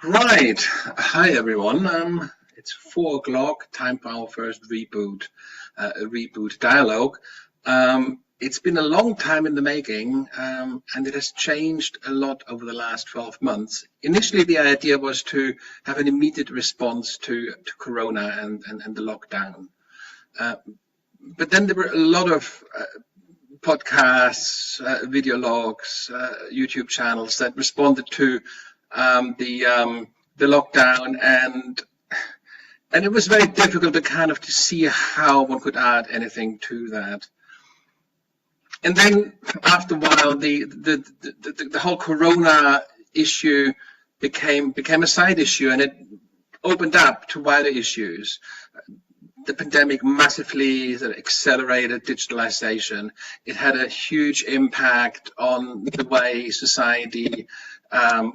Right. Hi, everyone. It's 4 o'clock. Time for our first reboot dialogue. It's been a long time in the making, and it has changed a lot over the last 12 months. Initially, the idea was to have an immediate response to Corona and the lockdown. But then there were a lot of podcasts, video logs, YouTube channels that responded to the lockdown, and it was very difficult to see how one could add anything to that. And then after a while, the whole Corona issue became a side issue, and it opened up to wider issues. The pandemic massively accelerated digitalization. It had a huge impact on the way society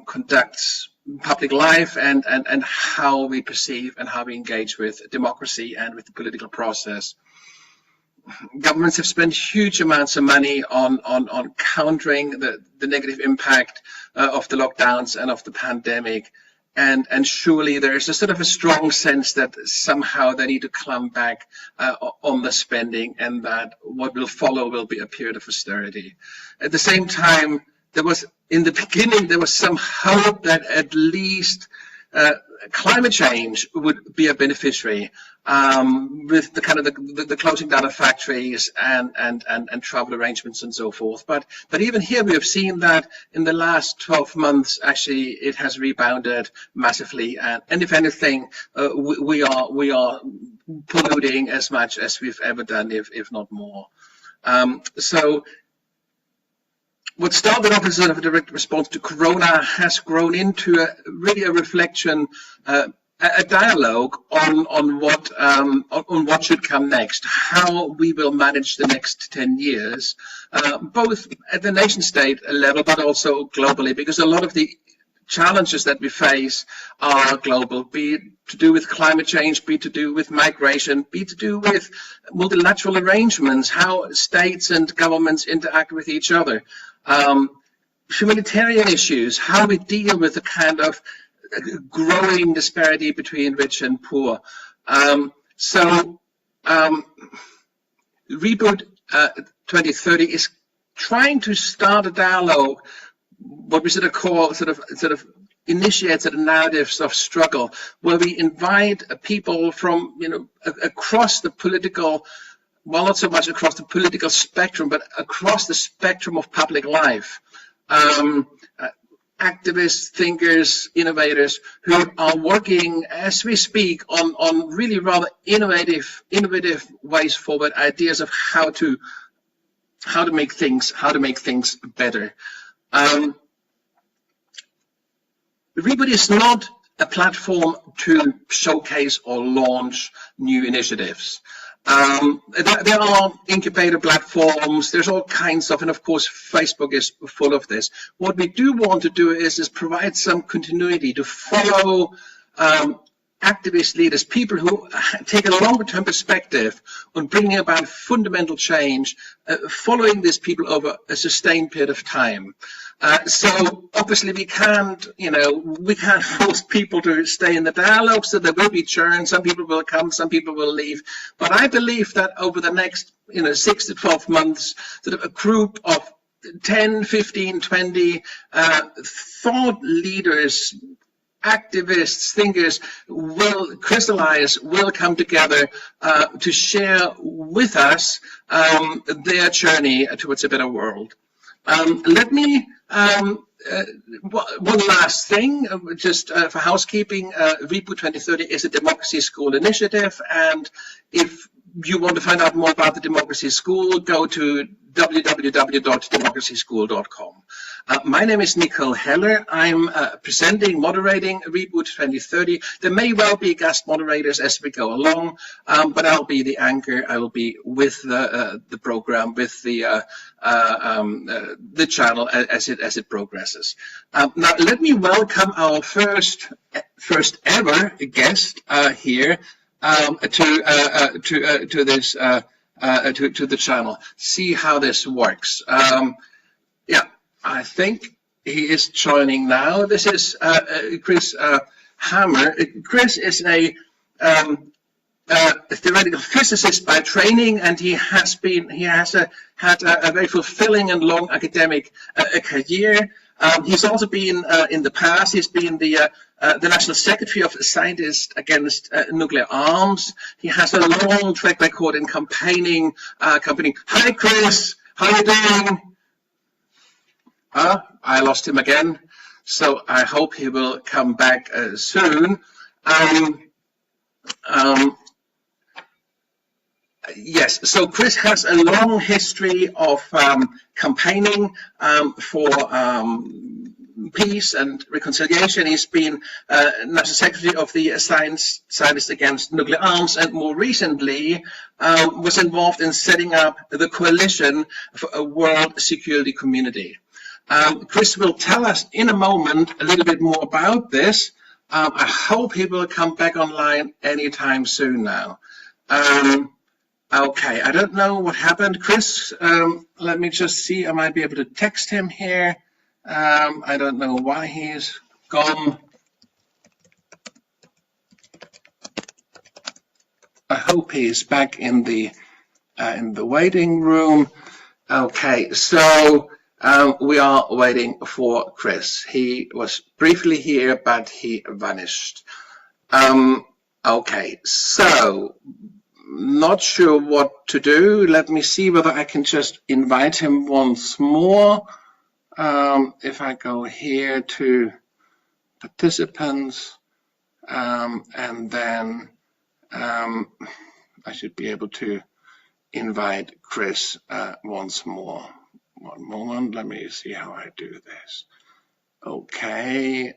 conducts public life and how we perceive and how we engage with democracy and with the political process. Governments have spent huge amounts of money on countering the negative impact of the lockdowns and of the pandemic. And surely there is a strong sense that somehow they need to climb back on the spending, and that what will follow will be a period of austerity. At the same time, in the beginning, there was some hope that at least climate change would be a beneficiary with the closing down of factories and travel arrangements and so forth. But even here we have seen that in the last 12 months, actually, it has rebounded massively. And if anything, we are polluting as much as we've ever done, if not more. So what started off as a direct response to Corona has grown into really a reflection, a dialogue on what should come next, how we will manage the next 10 years, both at the nation state level, but also globally, because a lot of the challenges that we face are global, be it to do with climate change, be it to do with migration, be it to do with multilateral arrangements, how states and governments interact with each other. Humanitarian issues, how we deal with the kind of growing disparity between rich and poor. Reboot 2030 is trying to start a dialogue, what we call initiate narratives of struggle, where we invite people from across the political, well, not so much across the political spectrum, but across the spectrum of public life. Activists, thinkers, innovators who are working as we speak on really rather innovative ways forward, ideas of how to make things better. Reboot is not a platform to showcase or launch new initiatives. There are incubator platforms, there's all kinds of, and of course Facebook is full of this. What we do want to do is provide some continuity to follow activist leaders, people who take a longer term perspective on bringing about fundamental change, following these people over a sustained period of time. So obviously we can't force people to stay in the dialogue, so there will be churn. Some people will come, some people will leave. But I believe that over the next 6 to 12 months, a group of 10, 15, 20 thought leaders, activists, thinkers will crystallize, will come together to share with us their journey towards a better world. Let me, one last thing, just for housekeeping, Reboot 2030 is a Democracy School initiative, and if you want to find out more about the Democracy School, go to www.democracyschool.com. My name is Nico Heller. I'm moderating Reboot 2030. There may well be guest moderators as we go along, but I'll be the anchor. I will be with the program, with the channel as it progresses. Now, let me welcome our first ever guest here to the channel. See how this works. Yeah, I think he is joining now. This is Chris Hammer. Chris is a theoretical physicist by training, and he has had a very fulfilling and long academic career. He's also been in the past. He's been the National Secretary of Scientists Against Nuclear Arms. He has a long track record in campaigning. Hi, Chris. How are you doing? I lost him again. So I hope he will come back soon. Yes, so Chris has a long history of campaigning for peace and reconciliation. He's been National Secretary of the Scientists Against Nuclear Arms, and more recently was involved in setting up the Coalition for a World Security Community. Chris will tell us in a moment a little bit more about this. I hope he will come back online anytime soon now. Okay, I don't know what happened, Chris. Let me just see. I might be able to text him here. I don't know why he's gone. I hope he's back in the waiting room. Okay, so we are waiting for Chris. He was briefly here, but he vanished. Okay, so not sure what to do. Let me see whether I can just invite him once more. If I go here to participants, and then I should be able to invite Chris once more. One moment, let me see how I do this. Okay.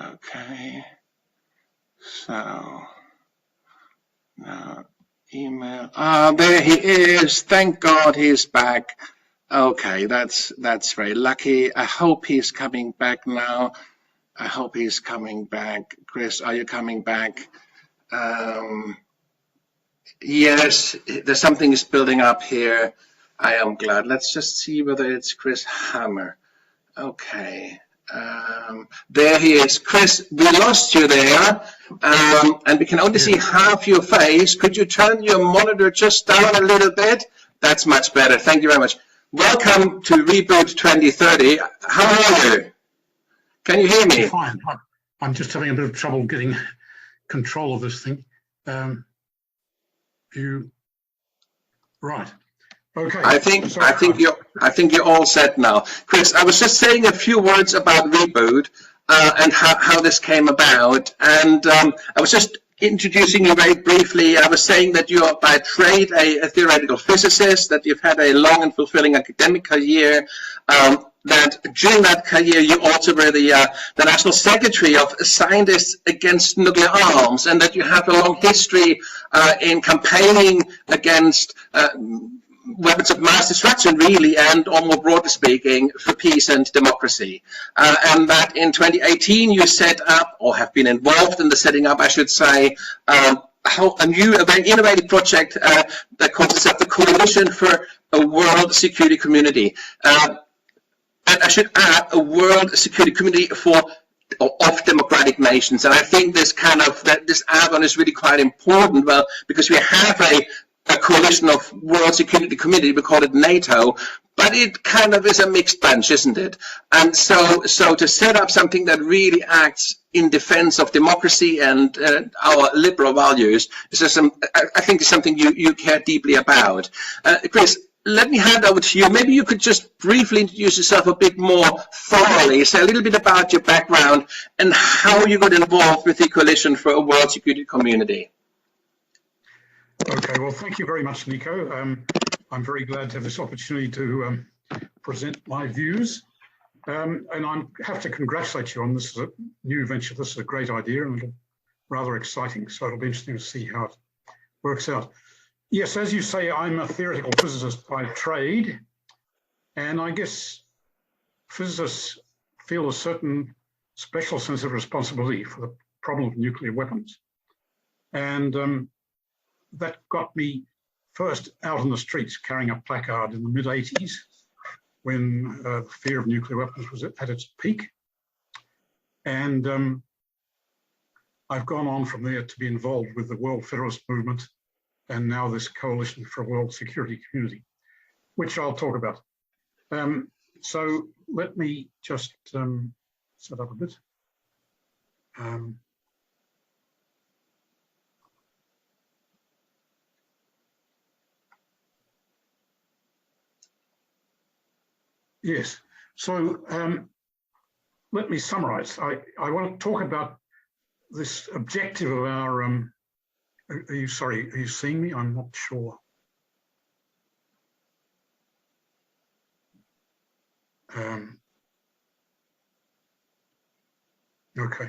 Okay. So now email. There he is. Thank God he's back. Okay, that's very lucky. I hope he's coming back now. I hope he's coming back. Chris, are you coming back? Yes, there's something is building up here. I am glad. Let's just see whether it's Chris Hammer. Okay. There he is. Chris, we lost you there, and we can only see half your face. Could you turn your monitor just down a little bit? That's much better. Thank you very much. Welcome to Reboot 2030. How are you? Can you hear me? Fine. I'm just having a bit of trouble getting control of this thing. Right. Okay. I think you're all set now. Chris, I was just saying a few words about Reboot and how this came about, and I was just introducing you very briefly. I was saying that you are by trade a theoretical physicist, that you've had a long and fulfilling academic career, that during that career you also were the National Secretary of Scientists Against Nuclear Arms, and that you have a long history in campaigning against weapons of mass destruction, really, and, or more broadly speaking, for peace and democracy. And that in 2018 you set up, or have been involved in the setting up, I should say, a very innovative project that consists of the Coalition for a World Security Community. And I should add, a World Security Community of democratic nations. And I think this this add-on is really quite important, well, because we have a coalition of World Security Committee, we call it NATO, but it kind of is a mixed bunch, isn't it? And so to set up something that really acts in defense of democracy and our liberal values is just I think is something you care deeply about. Chris, let me hand over to you. Maybe you could just briefly introduce yourself a bit more thoroughly, say a little bit about your background and how you got involved with the Coalition for a World Security Community. Okay, well, thank you very much, Nico. I'm very glad to have this opportunity to present my views. And I have to congratulate you on this new venture. This is a great idea and rather exciting. So it'll be interesting to see how it works out. Yes, as you say, I'm a theoretical physicist by trade. And I guess physicists feel a certain special sense of responsibility for the problem of nuclear weapons. And that got me first out on the streets carrying a placard in the mid-80s when the fear of nuclear weapons was at its peak. And I've gone on from there to be involved with the World Federalist Movement and now this Coalition for a World Security Community, which I'll talk about. So let me just set up a bit. Yes, so let me summarize. I want to talk about this objective of our, are you seeing me? I'm not sure. Okay.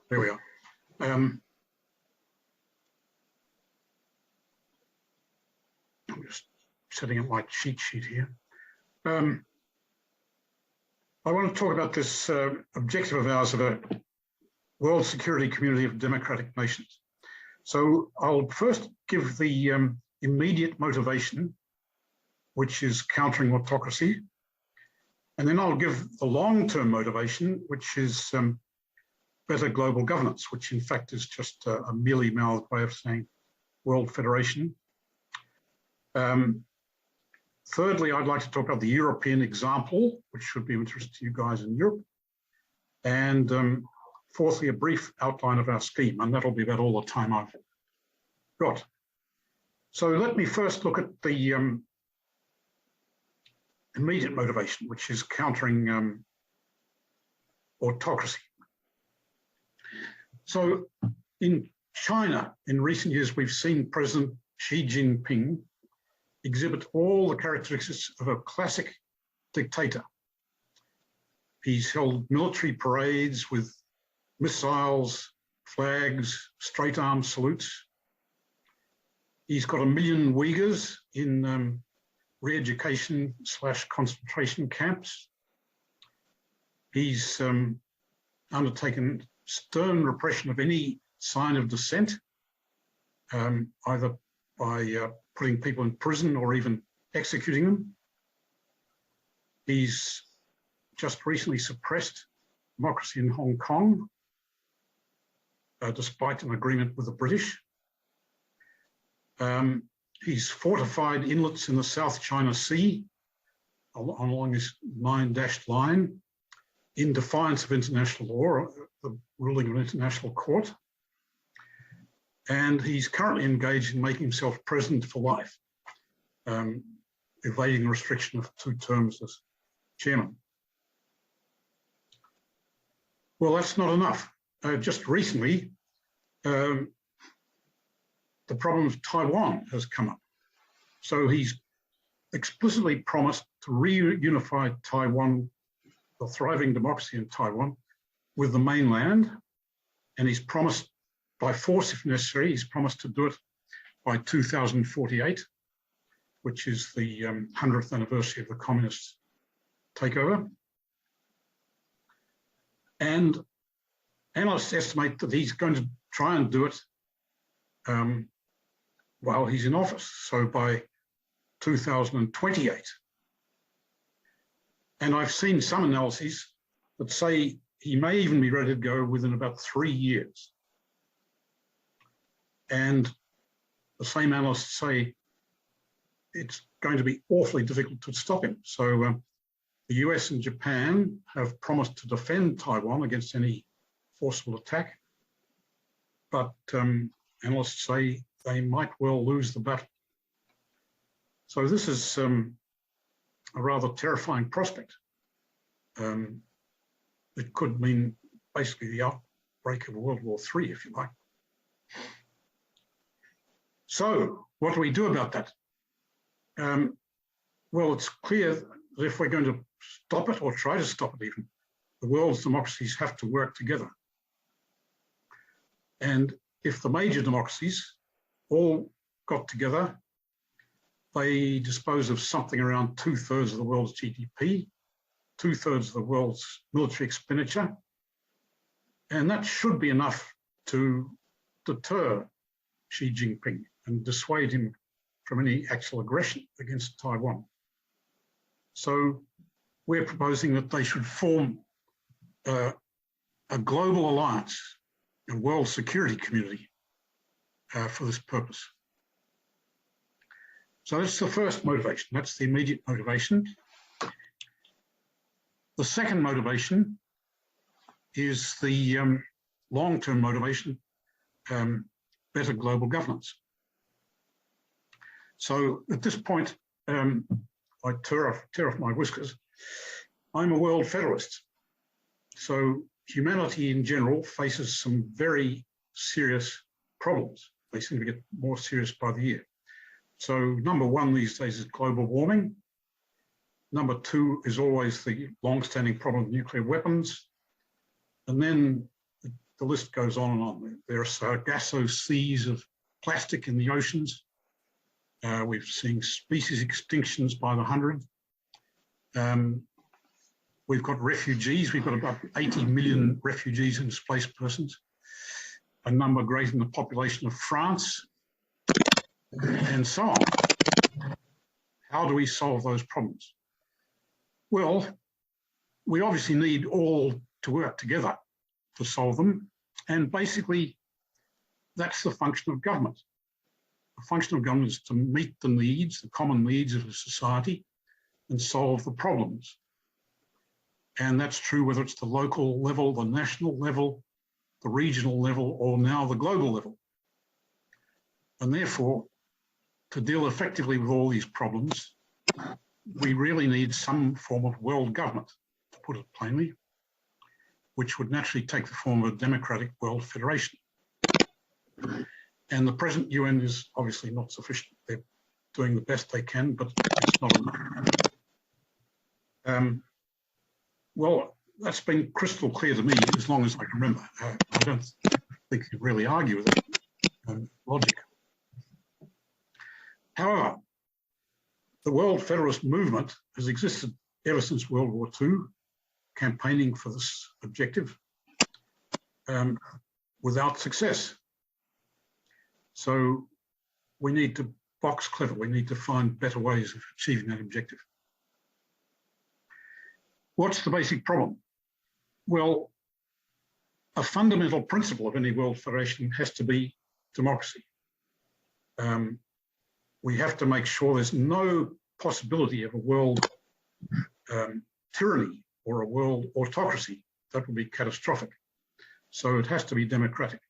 There we are. I'm just setting up my cheat sheet here. I want to talk about this objective of ours of a world security community of democratic nations. So I'll first give the immediate motivation, which is countering autocracy. And then I'll give the long-term motivation, which is better global governance, which in fact is just a mealy-mouthed way of saying world federation. Thirdly, I'd like to talk about the European example, which should be of interest to you guys in Europe. And fourthly, a brief outline of our scheme, and that'll be about all the time I've got. So let me first look at the immediate motivation, which is countering autocracy. So in China, in recent years, we've seen President Xi Jinping exhibit all the characteristics of a classic dictator. He's held military parades with missiles, flags, straight arm salutes. He's got 1 million Uyghurs in re-education / concentration camps. He's undertaken stern repression of any sign of dissent, either by putting people in prison or even executing them. He's just recently suppressed democracy in Hong Kong, despite an agreement with the British. He's fortified inlets in the South China Sea along this 9-dashed line in defiance of international law, the ruling of an international court. And he's currently engaged in making himself president for life, evading the restriction of 2 terms as chairman. Well, that's not enough. Just recently, the problem of Taiwan has come up. So he's explicitly promised to reunify Taiwan, the thriving democracy in Taiwan, with the mainland. And he's promised, by force if necessary, he's promised to do it by 2048, which is the 100th anniversary of the communist takeover. And analysts estimate that he's going to try and do it while he's in office, so by 2028. And I've seen some analyses that say he may even be ready to go within about 3 years. And the same analysts say it's going to be awfully difficult to stop him. So the US and Japan have promised to defend Taiwan against any forcible attack, but analysts say they might well lose the battle. So this is a rather terrifying prospect. It could mean basically the outbreak of World War III, if you like. So what do we do about that? Well, it's clear that if we're going to stop it, or try to stop it even, the world's democracies have to work together. And if the major democracies all got together, they dispose of something around 2/3 of the world's GDP, 2/3 of the world's military expenditure, and that should be enough to deter Xi Jinping and dissuade him from any actual aggression against Taiwan. So we're proposing that they should form a global alliance, a world security community for this purpose. So that's the first motivation. That's the immediate motivation. The second motivation is the long-term motivation, better global governance. So at this point, I tear off my whiskers. I'm a world federalist. So humanity in general faces some very serious problems. They seem to get more serious by the year. So number one these days is global warming. Number two is always the long-standing problem of nuclear weapons. And then the list goes on and on. There are sargasso seas of plastic in the oceans. We've seen species extinctions by the hundred. We've got refugees. We've got about 80 million refugees and displaced persons, a number greater than the population of France, and so on. How do we solve those problems? Well, we obviously need all to work together to solve them. And basically, that's the function of government. The function of government is to meet the needs, the common needs of a society, and solve the problems. And that's true whether it's the local level, the national level, the regional level, or now the global level. And therefore, to deal effectively with all these problems, we really need some form of world government, to put it plainly, which would naturally take the form of a democratic world federation. And the present UN is obviously not sufficient. They're doing the best they can, but it's not enough. Well, that's been crystal clear to me as long as I can remember. I don't think you really argue with that logic. However, the World Federalist movement has existed ever since World War II, campaigning for this objective without success. So we need to box clever. We need to find better ways of achieving that objective. What's the basic problem? Well, a fundamental principle of any world federation has to be democracy. We have to make sure there's no possibility of a world tyranny or a world autocracy. That would be catastrophic. So it has to be democratic.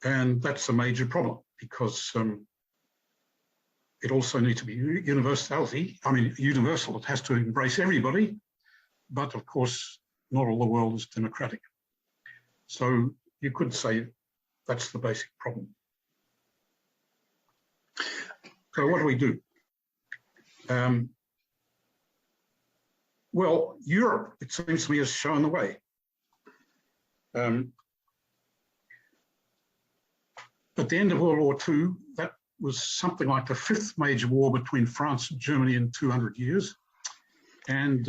And that's a major problem because it also needs to be universal. It has to embrace everybody, but of course, not all the world is democratic. So you could say that's the basic problem. So what do we do? Well, Europe, it seems to me, has shown the way. At the end of World War II, that was something like the fifth major war between France and Germany in 200 years. And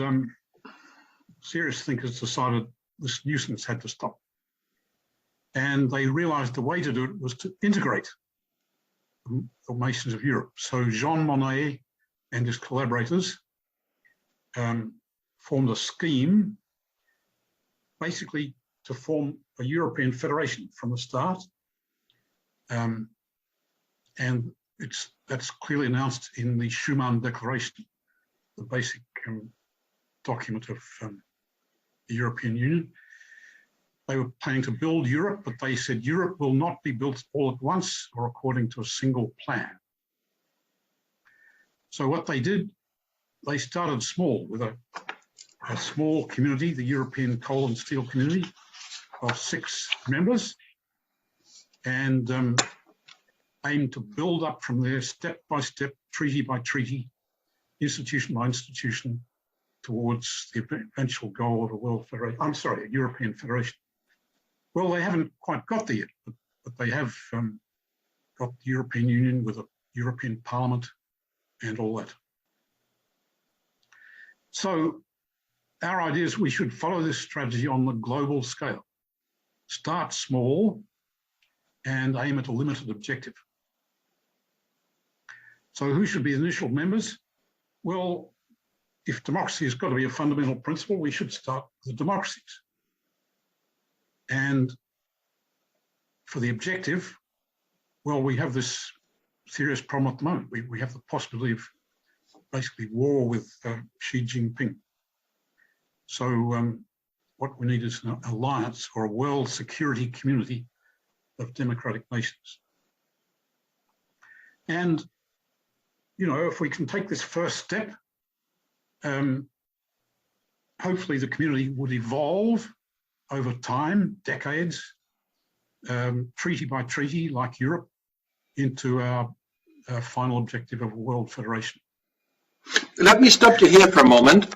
serious thinkers decided this nuisance had to stop. And they realized the way to do it was to integrate the nations of Europe. So Jean Monnet and his collaborators formed a scheme basically to form a European federation from the start. And that's clearly announced in the Schuman Declaration, the basic document of the European Union. They were planning to build Europe, but they said Europe will not be built all at once or according to a single plan. So what they did, they started small with a small community, the European Coal and Steel Community of 6 members, and aimed to build up from there step by step, treaty by treaty, institution by institution, towards the eventual goal of a world federation. I'm sorry, a European federation. Well, they haven't quite got there yet, but they have got the European Union with a European Parliament and all that. So our idea is we should follow this strategy on the global scale. Start small and aim at a limited objective. So who should be the initial members? Well, if democracy has got to be a fundamental principle, we should start with the democracies. And for the objective, well, we have this serious problem at the moment. We have the possibility of basically war with Xi Jinping. So what we need is an alliance or a world security community of democratic nations. And, you know, if we can take this first step, hopefully the community would evolve over time, decades, treaty by treaty, like Europe, into our final objective of a world federation. Let me stop you here for a moment.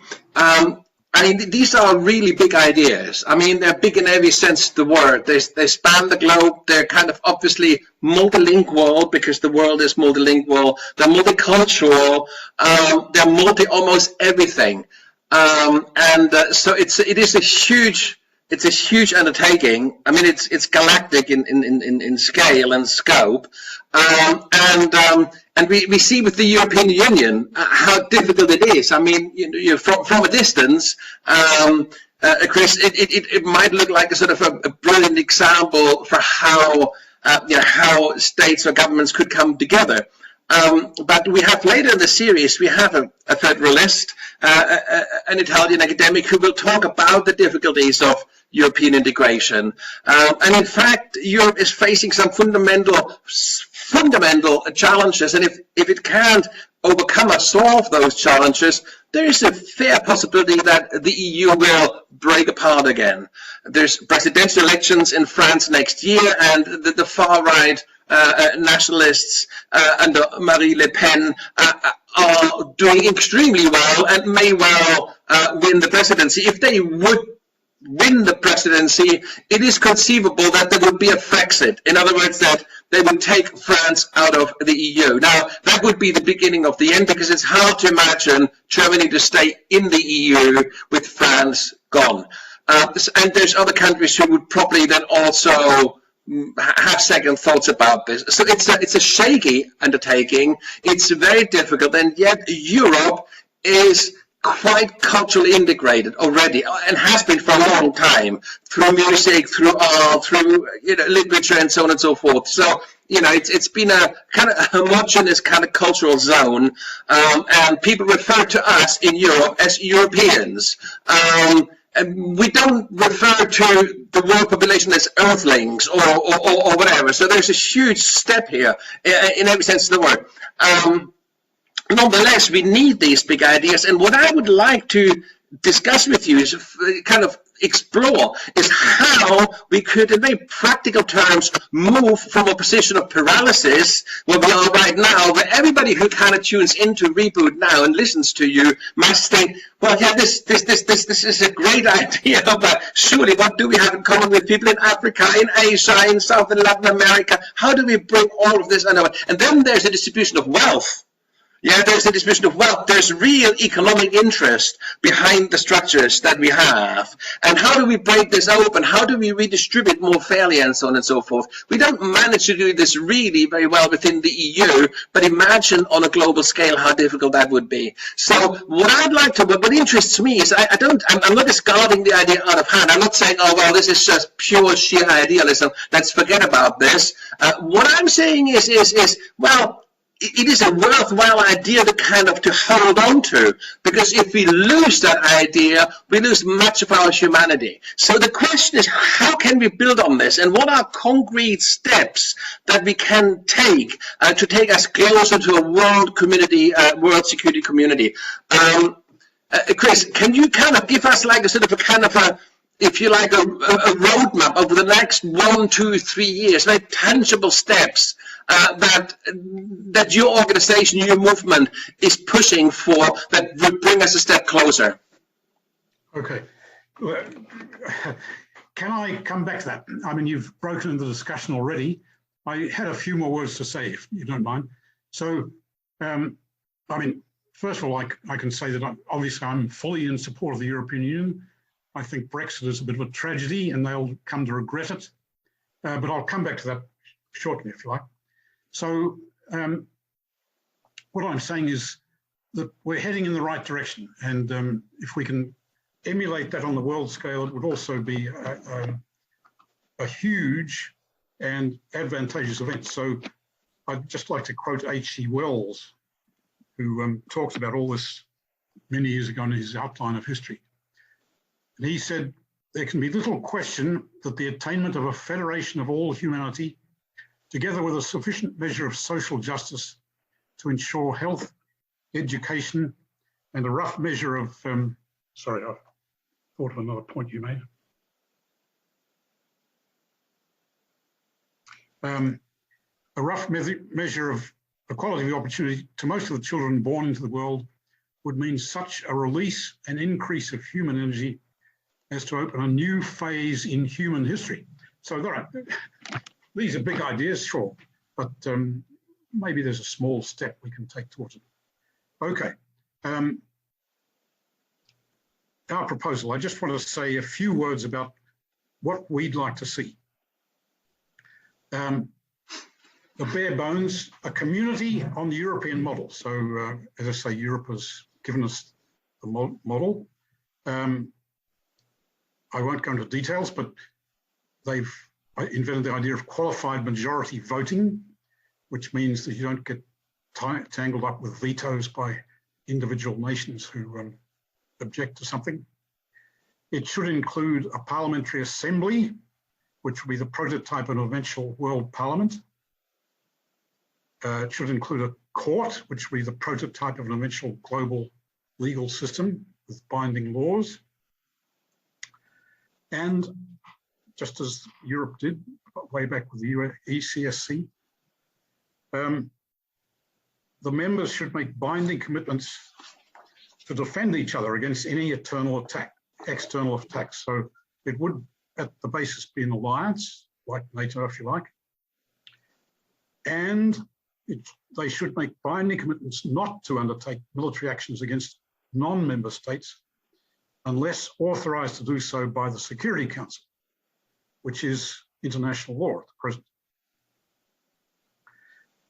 I mean, these are really big ideas. I mean, they're big in every sense of the word. They span the globe. They're kind of obviously multilingual because the world is multilingual. They're multicultural. They're almost everything. So it is a huge undertaking. I mean, it's galactic in scale and scope. And we see with the European Union how difficult it is. I mean, from a distance, Chris, it might look like a sort of a brilliant example for how states or governments could come together. But we have later in the series, we have a federalist, an Italian academic who will talk about the difficulties of European integration. And in fact, Europe is facing some fundamental challenges. And if it can't overcome or solve those challenges, there is a fair possibility that the EU will break apart again. There's presidential elections in France next year, and the far-right nationalists under Marine Le Pen are doing extremely well and may well win the presidency. If they would win the presidency, it is conceivable that there would be a Frexit. In other words, that they would take France out of the EU. Now, that would be the beginning of the end, because it's hard to imagine Germany to stay in the EU with France gone. And there's other countries who would probably then also have second thoughts about this. So it's a shaky undertaking. It's very difficult, and yet Europe is quite culturally integrated already, and has been for a long time, through music, through art, through literature, and so on and so forth. So it's been a kind of homogeneous kind of cultural zone, and people refer to us in Europe as Europeans. And we don't refer to the world population as earthlings or whatever. So there's a huge step here in every sense of the word. Nonetheless, we need these big ideas, and what I would like to discuss with you is kind of explore is how we could, in very practical terms, move from a position of paralysis where we are right now, where everybody who kind of tunes into Reboot now and listens to you must think, well, yeah, this is a great idea, but surely what do we have in common with people in Africa, in Asia, in South and Latin America? How do we bring all of this under? And then there's a distribution of wealth. Yeah, there's a distribution of wealth. There's real economic interest behind the structures that we have. And how do we break this open? How do we redistribute more fairly, and so on and so forth? We don't manage to do this really very well within the EU, but imagine on a global scale how difficult that would be. So what interests me is I'm not discarding the idea out of hand. I'm not saying, oh, well, this is just pure sheer idealism. Let's forget about this. What I'm saying is, well, it is a worthwhile idea to hold on to, because if we lose that idea, we lose much of our humanity. So the question is, how can we build on this, and what are concrete steps that we can take to take us closer to a world community, world security community? Chris, can you kind of give us like a sort of a kind of a, if you like, a roadmap over the next 1, 2, 3 years, very tangible steps that your organization, your movement is pushing for, that would bring us a step closer? Okay. Can I come back to that? I mean, you've broken the discussion already. I had a few more words to say, if you don't mind. So, I mean, first of all, I can say that I'm fully in support of the European Union. I think Brexit is a bit of a tragedy, and they'll come to regret it. But I'll come back to that shortly, if you like. So what I'm saying is that we're heading in the right direction, and if we can emulate that on the world scale, it would also be a huge and advantageous event. So I'd just like to quote H.G. Wells, who talks about all this many years ago in his outline of history. And he said, there can be little question that the attainment of a federation of all humanity, together with a sufficient measure of social justice to ensure health, education, and a rough measure of, sorry, I thought of another point you made. A rough measure of equality of opportunity to most of the children born into the world would mean such a release and increase of human energy as to open a new phase in human history. So these are big ideas, sure, but maybe there's a small step we can take towards it. Okay. Our proposal, I just want to say a few words about what we'd like to see. The bare bones, a community on the European model. So as I say, Europe has given us the model. I won't go into details, but they've invented the idea of qualified majority voting, which means that you don't get tangled up with vetoes by individual nations who object to something. It should include a parliamentary assembly, which will be the prototype of an eventual world parliament. It should include a court, which will be the prototype of an eventual global legal system with binding laws. And just as Europe did way back with the ECSC, the members should make binding commitments to defend each other against any external attacks. So it would, at the basis, be an alliance, like NATO, if you like. And they should make binding commitments not to undertake military actions against non-member states unless authorized to do so by the Security Council, which is international law at the present.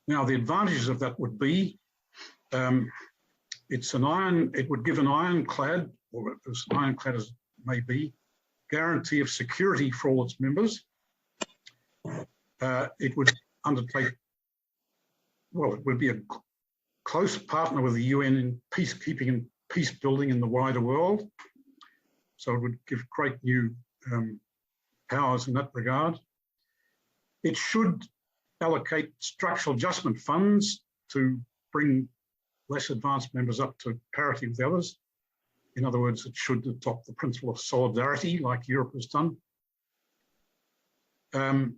Now, the advantages of that would be it would give an ironclad, or as ironclad as it may be, guarantee of security for all its members. It would undertake, well, it would be a close partner with the UN in peacekeeping and peace building in the wider world. So it would give great new powers in that regard. It should allocate structural adjustment funds to bring less advanced members up to parity with the others. In other words, it should adopt the principle of solidarity like Europe has done. The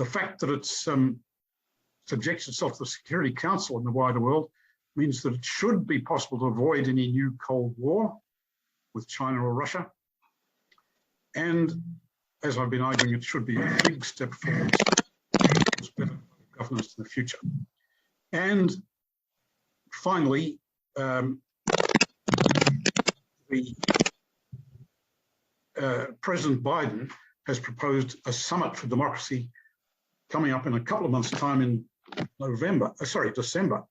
fact that it subjects itself to the Security Council in the wider world means that it should be possible to avoid any new Cold War with China or Russia. And as I've been arguing, it should be a big step forward towards better governance in the future. And finally, President Biden has proposed a summit for democracy coming up in a couple of months' time in December,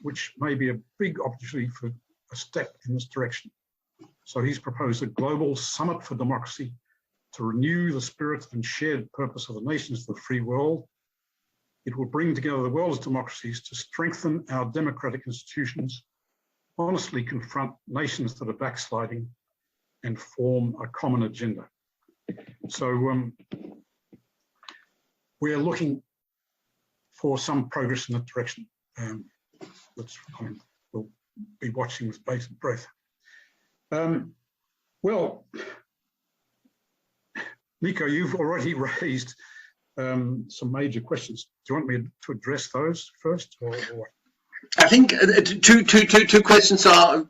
which may be a big opportunity for a step in this direction. So he's proposed a global summit for democracy to renew the spirit and shared purpose of the nations of the free world. It will bring together the world's democracies to strengthen our democratic institutions, honestly confront nations that are backsliding, and form a common agenda. So we're looking for some progress in that direction. We'll be watching with bated breath. Well, Nico, you've already raised some major questions. Do you want me to address those first, or? I think two questions are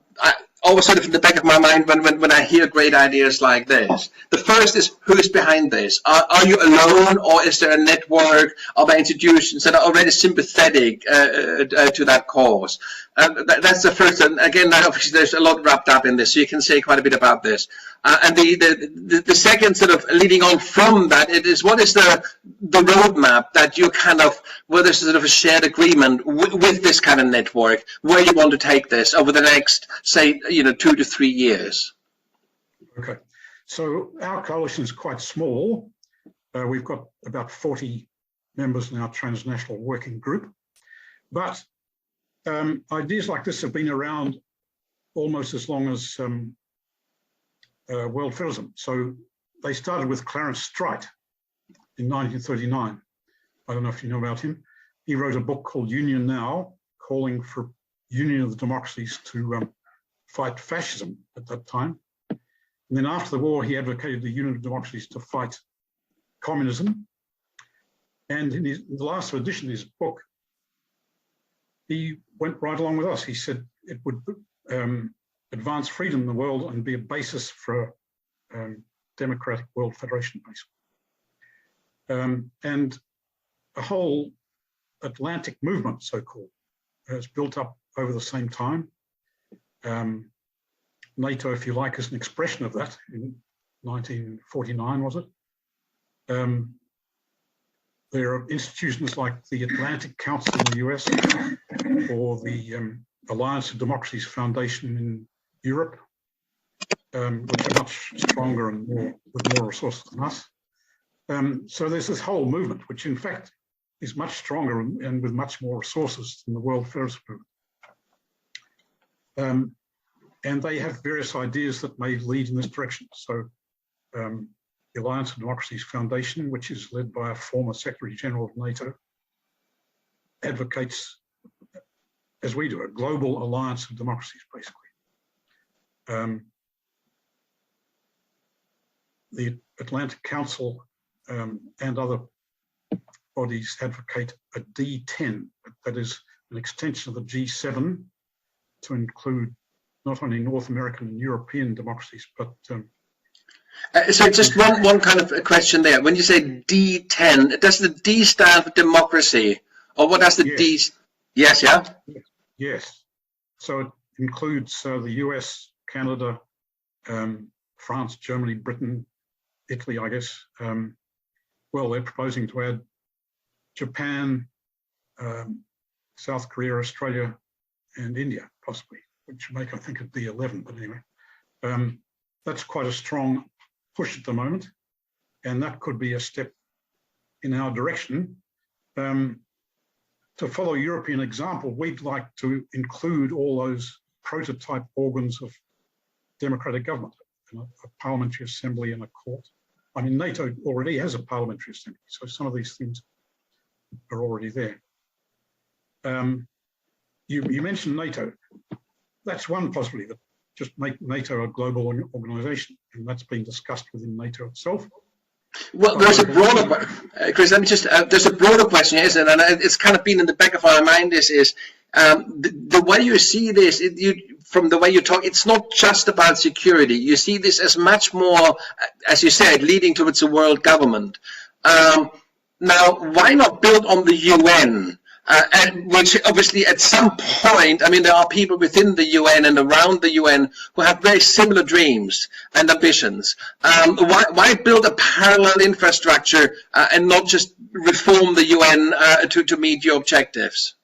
always sort of in the back of my mind when I hear great ideas like this. The first is, who is behind this? Are you alone, or is there a network of institutions that are already sympathetic to that cause? That's the first. And again, obviously, there's a lot wrapped up in this, so you can say quite a bit about this. And the second sort of leading on from that, it is what is the roadmap that you kind of, where there's sort of a shared agreement with this kind of network, where you want to take this over the next, say, 2 to 3 years? Okay, so our coalition is quite small. We've got about 40 members in our transnational working group, but ideas like this have been around almost as long as world federalism. So they started with Clarence Strite in 1939. I don't know if you know about him. He wrote a book called Union Now, calling for union of the democracies to fight fascism at that time. And then after the war, he advocated the union of democracies to fight communism. And in the last edition of his book, he went right along with us. He said it would advance freedom in the world and be a basis for a democratic world federation, basically. And a whole Atlantic movement, so-called, has built up over the same time. NATO, if you like, is an expression of that in 1949, was it? There are institutions like the Atlantic Council in the US or the Alliance of Democracies Foundation in Europe, which are much stronger and with more resources than us. So there's this whole movement, which in fact is much stronger and with much more resources than the World Federalist Movement. And they have various ideas that may lead in this direction. So the Alliance of Democracies Foundation, which is led by a former Secretary General of NATO, advocates, as we do, a global alliance of democracies, basically. The Atlantic Council and other bodies advocate a D10, that is an extension of the G7 to include not only North American and European democracies, but so just one kind of a question there. When you say D10, does the D stand for democracy, or what does the D? Yes, yeah. Yes. So it includes the US, Canada, France, Germany, Britain, Italy, I guess. Well, they're proposing to add Japan, South Korea, Australia, and India, possibly, which would make, I think, it D11. But anyway, that's quite a strong push at the moment, and that could be a step in our direction. To follow European example, we'd like to include all those prototype organs of democratic government, a parliamentary assembly and a court. I mean, NATO already has a parliamentary assembly, so some of these things are already there. You mentioned NATO. That's one possibility, that just make NATO a global organization, and that's been discussed within NATO itself. Well, there's a broader, Chris, let me just, there's a broader question, isn't it? And it's kind of been in the back of our mind, the way you see this, from the way you talk, it's not just about security. You see this as much more, as you said, leading towards a world government. Now, why not build on the UN? And which obviously at some point, I mean, there are people within the UN and around the UN who have very similar dreams and ambitions. Why build a parallel infrastructure and not just reform the UN to meet your objectives?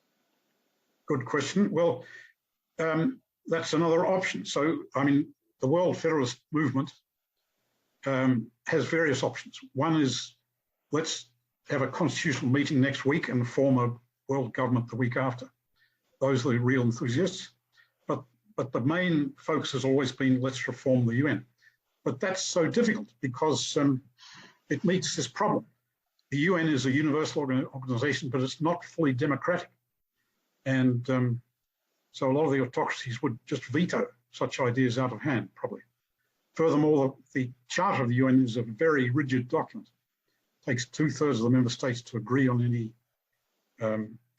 Good question. Well, that's another option. So, I mean, the World Federalist Movement has various options. One is, let's have a constitutional meeting next week and form a world government the week after. Those are the real enthusiasts. But the main focus has always been, let's reform the UN. But that's so difficult because it meets this problem. The UN is a universal organization, but it's not fully democratic. And so a lot of the autocracies would just veto such ideas out of hand, probably. Furthermore, the Charter of the UN is a very rigid document. It takes 2/3 of the member states to agree on any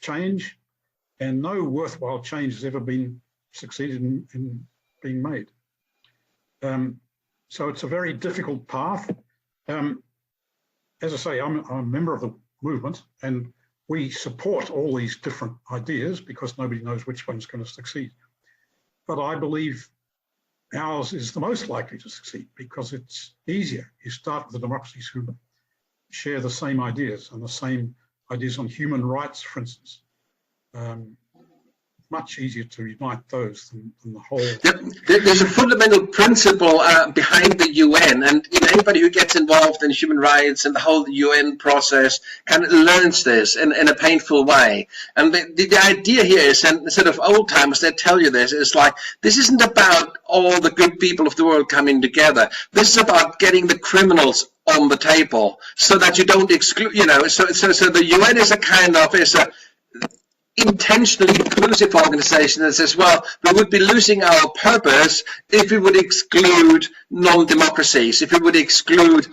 change, and no worthwhile change has ever been succeeded in being made. So it's a very difficult path. As I say, I'm a member of the movement, and we support all these different ideas because nobody knows which one's going to succeed. But I believe ours is the most likely to succeed because it's easier. You start with the democracies who share the same ideas and the same ideas on human rights, for instance. Much easier to unite those than the whole. There's a fundamental principle behind the UN, and anybody who gets involved in human rights and the whole UN process kind of learns this in a painful way. And the idea here is, and instead of old timers that tell you this, is like, this isn't about all the good people of the world coming together. This is about getting the criminals on the table so that you don't exclude, so the UN is a kind of, intentionally inclusive organization that says, well, we would be losing our purpose if we would exclude non-democracies, if we would exclude,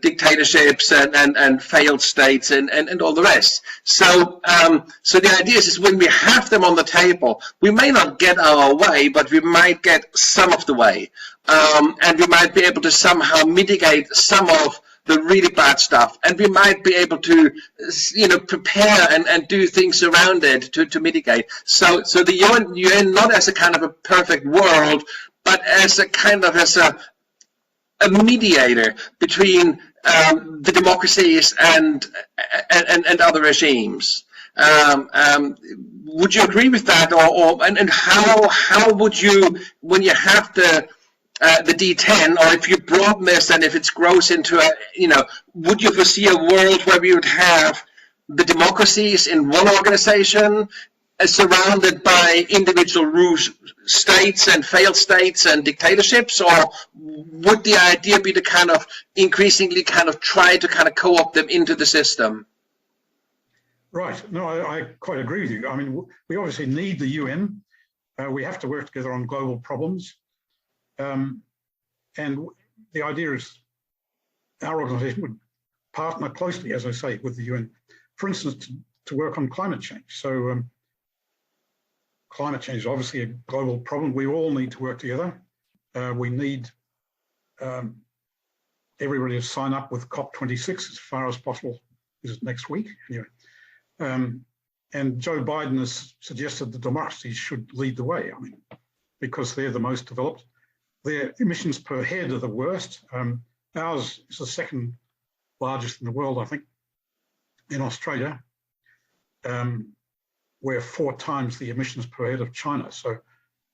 dictatorships and failed states and all the rest. So the idea is when we have them on the table, we may not get our way, but we might get some of the way. And we might be able to somehow mitigate some of the really bad stuff, and we might be able to, prepare and do things around it to mitigate. So the UN not as a kind of a perfect world, but as a kind of a mediator between the democracies and other regimes. Would you agree with that, and how would you, when you have the D10, or if you broaden this and if it grows into would you foresee a world where we would have the democracies in one organization surrounded by individual states and failed states and dictatorships, or would the idea be to kind of increasingly kind of try to kind of co-opt them into the system? Right. No, I quite agree with you. I mean, we obviously need the UN. We have to work together on global problems. And the idea is our organisation would partner closely, as I say, with the UN, for instance, to work on climate change. So climate change is obviously a global problem. We all need to work together. We need everybody to sign up with COP26 as far as possible. This is next week, anyway. And Joe Biden has suggested the democracies should lead the way, I mean, because they're the most developed. Their emissions per head are the worst. Ours is the second largest in the world, I think. In Australia, we're 4 times the emissions per head of China. So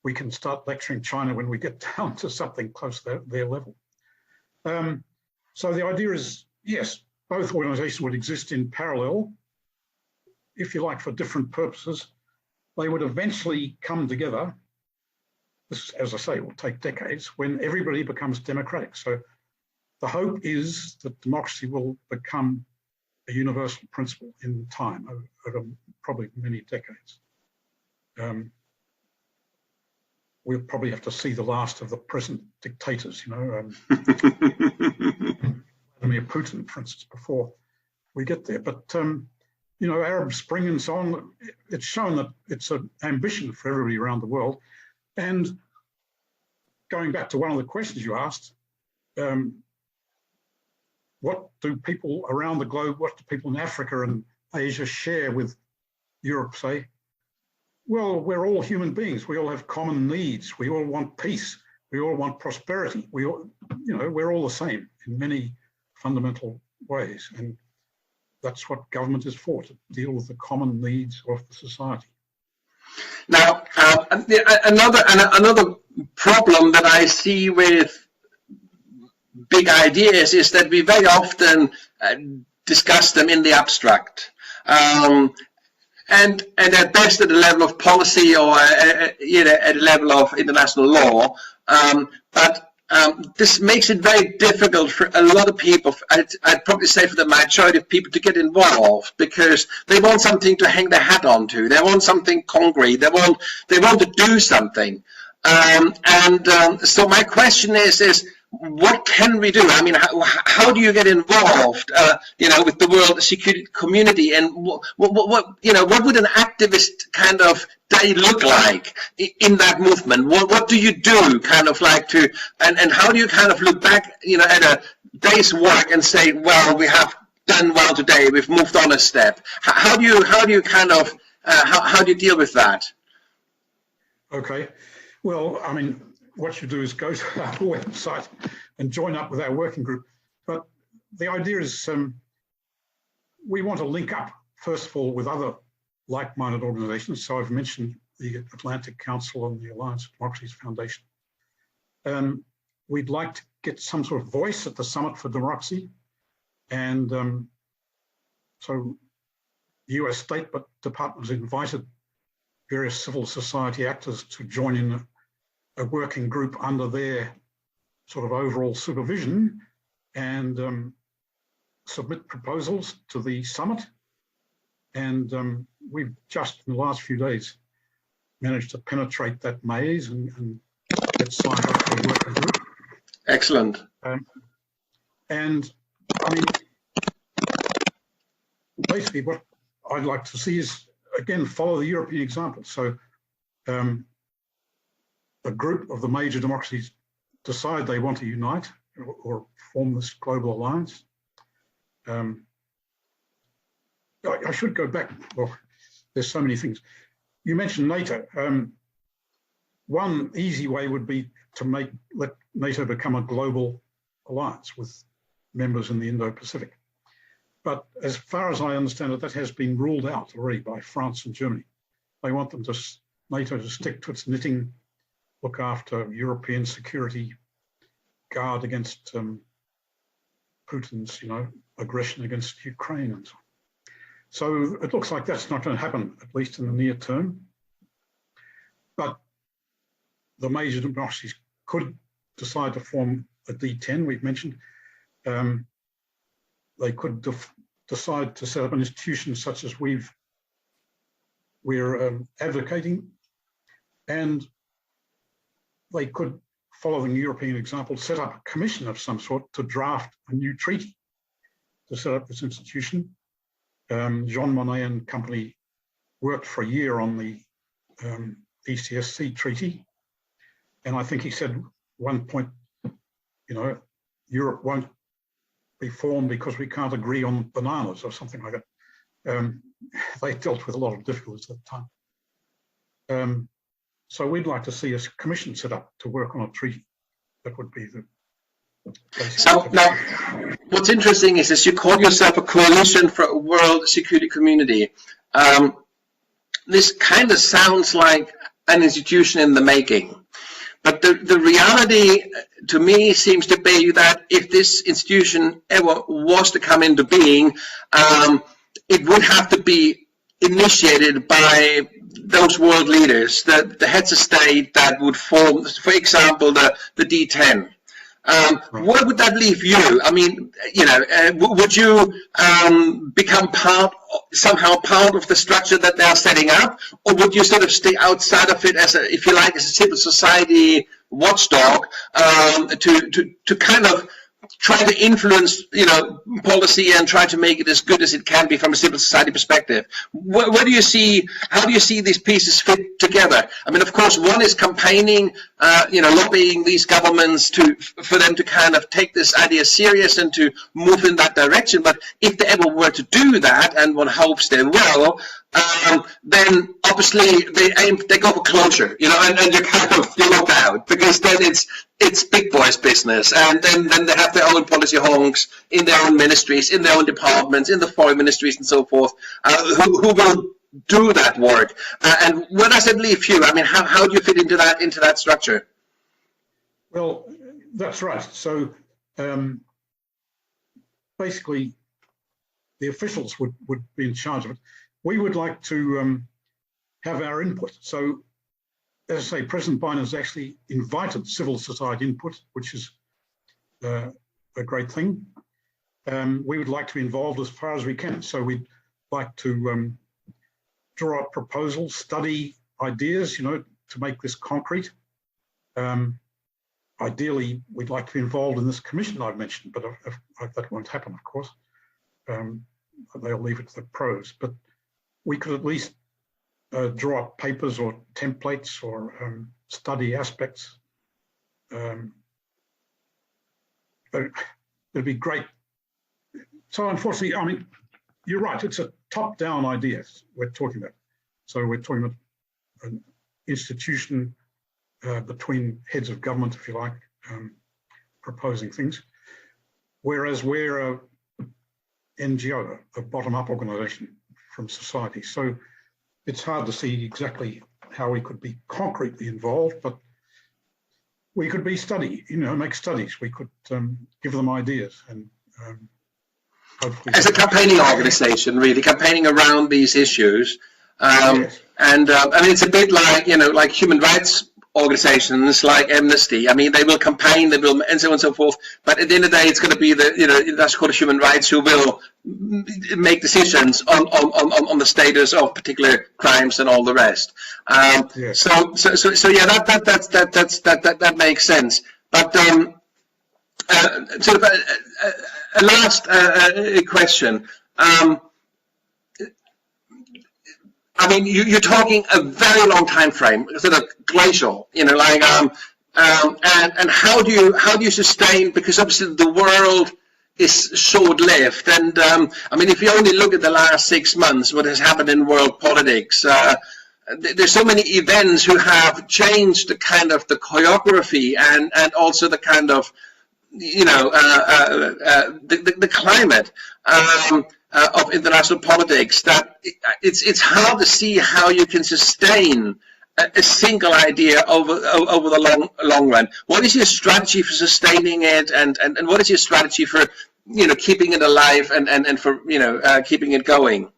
we can start lecturing China when we get down to something close to their level. So the idea is, yes, both organizations would exist in parallel, if you like, for different purposes. They would eventually come together. This, as I say, will take decades when everybody becomes democratic. So the hope is that democracy will become a universal principle in time, over probably many decades. We'll probably have to see the last of the present dictators, Vladimir Putin, for instance, before we get there. But, Arab Spring and so on, it's shown that it's an ambition for everybody around the world. And going back to one of the questions you asked, what do people around the globe, what do people in Africa and Asia share with Europe, say? Well, we're all human beings. We all have common needs. We all want peace. We all want prosperity. We all, we're all the same in many fundamental ways. And that's what government is for, to deal with the common needs of the society. Now, another problem that I see with big ideas is that we very often discuss them in the abstract, and at best at the level of policy or at the level of international law. But this makes it very difficult for a lot of people, I'd probably say for the majority of people, to get involved, because they want something to hang their hat onto. They want something concrete. They want to do something. So my question is what can we do? I mean, how do you get involved, with the world security community, and what would an activist kind of day look like in that movement? What do you do, kind of like to, and how do you kind of look back, at a day's work and say, well, we have done well today, we've moved on a step. How do you kind of, how do you deal with that? Okay, well, I mean, what you do is go to our website and join up with our working group. But the idea is we want to link up, first of all, with other like-minded organizations. So I've mentioned the Atlantic Council and the Alliance of Democracies Foundation. We'd like to get some sort of voice at the Summit for Democracy. And so the US State Department has invited various civil society actors to join in a working group under their sort of overall supervision and submit proposals to the summit. And we've just in the last few days managed to penetrate that maze and get signed up for a working group. Excellent. And I mean, basically what I'd like to see is, again, follow the European example. So a group of the major democracies decide they want to unite or form this global alliance. I should go back. Well, there's so many things. You mentioned NATO. One easy way would be to let NATO become a global alliance with members in the Indo-Pacific. But as far as I understand it, that has been ruled out already by France and Germany. They want NATO to stick to its knitting, look after European security, guard against Putin's, aggression against Ukraine and so on. So it looks like that's not going to happen, at least in the near term. But the major democracies could decide to form a D10, we've mentioned. They could decide to set up an institution such as we're advocating, and they could, following the European example, set up a commission of some sort to draft a new treaty to set up this institution. Jean Monnet and company worked for a year on the ECSC treaty, and I think he said one point, Europe won't be formed because we can't agree on bananas or something like that. They dealt with a lot of difficulties at the time. So we'd like to see a commission set up to work on a treaty. That would be the basic. So now, what's interesting is you call yourself a coalition for a world security community. This kind of sounds like an institution in the making. But the reality to me seems to be that if this institution ever was to come into being, it would have to be initiated by those world leaders, the heads of state that would form, for example, the D10. Where would that leave you? I mean, would you become somehow part of the structure that they are setting up, or would you sort of stay outside of it as if you like, as a civil society watchdog, to kind of try to influence, policy and try to make it as good as it can be from a civil society perspective? How do you see these pieces fit together? I mean, of course, one is campaigning, lobbying these governments for them to kind of take this idea serious and to move in that direction. But if they ever were to do that, and one hopes they will, then obviously they go for closure, and you're locked out, because then it's big boys business, and then they have their own policy honks in their own ministries, in their own departments, in the foreign ministries and so forth, who will do that work. And where does it leave you? I mean, how do you fit into that structure? Well, that's right. So basically, the officials would be in charge of it. We would like to have our input. So, as I say, President Biden has actually invited civil society input, which is a great thing. We would like to be involved as far as we can. So we'd like to draw up proposals, study ideas, to make this concrete. Ideally, we'd like to be involved in this commission I've mentioned, but that won't happen, of course. They'll leave it to the pros. But we could at least draw up papers or templates or study aspects. It'd be great. So unfortunately, I mean, you're right, it's a top-down idea we're talking about. So we're talking about an institution between heads of government, if you like, proposing things. Whereas we're a NGO, a bottom-up organisation from society. So it's hard to see exactly how we could be concretely involved, but we could be make studies. We could give them ideas and hopefully. As a campaigning organisation, really, campaigning around these issues. Yes. And I mean, it's a bit like, like human rights organizations like Amnesty. I mean, they will campaign, they will, and so on and so forth. But at the end of the day, it's going to be the, that's called human rights, who will make decisions on the status of particular crimes and all the rest. Yes. So yeah, that makes sense. But sort of a last question. I mean, you're talking a very long time frame, sort of glacial, and how do you sustain, because obviously the world is short-lived, and I mean, if you only look at the last 6 months, what has happened in world politics, there's so many events who have changed the kind of the choreography and also the kind of, the climate of international politics, that it's hard to see how you can sustain a single idea over the long run. What is your strategy for sustaining it, and what is your strategy for keeping it alive and for keeping it going?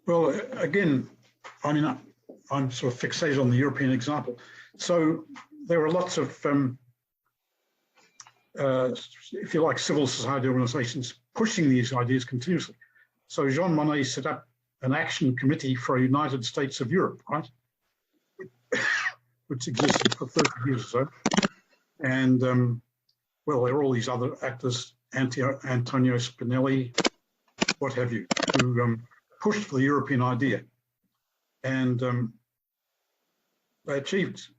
Well, again, I mean, I'm sort of fixated on the European example. So there are lots of if you like, civil society organizations pushing these ideas continuously. So Jean Monnet set up an action committee for a United States of Europe, right? Which existed for 30 years or so. And well, there are all these other actors, Antonio Spinelli, what have you, who pushed for the European idea. And they achieved,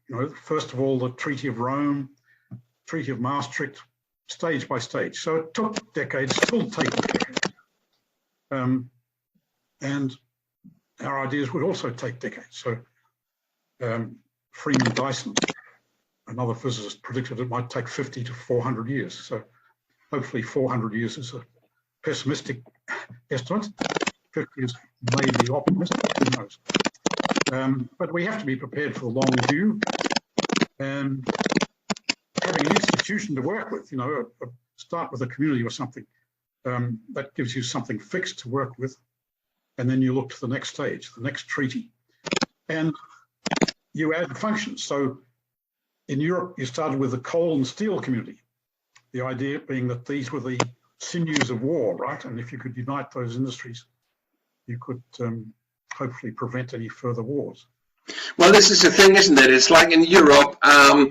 first of all, the Treaty of Rome, Treaty of Maastricht, stage by stage. So it took decades, still taking decades. And our ideas would also take decades. So Freeman Dyson, another physicist, predicted it might take 50 to 400 years. So hopefully 400 years is a pessimistic estimate. 50 is maybe optimistic, who knows. But we have to be prepared for the long view. And having an institution to work with, start with a community or something, that gives you something fixed to work with. And then you look to the next stage, the next treaty. And you add functions. So in Europe, you started with the coal and steel community. The idea being that these were the sinews of war, right? And if you could unite those industries, you could hopefully prevent any further wars. Well, this is the thing, isn't it? It's like in Europe, well,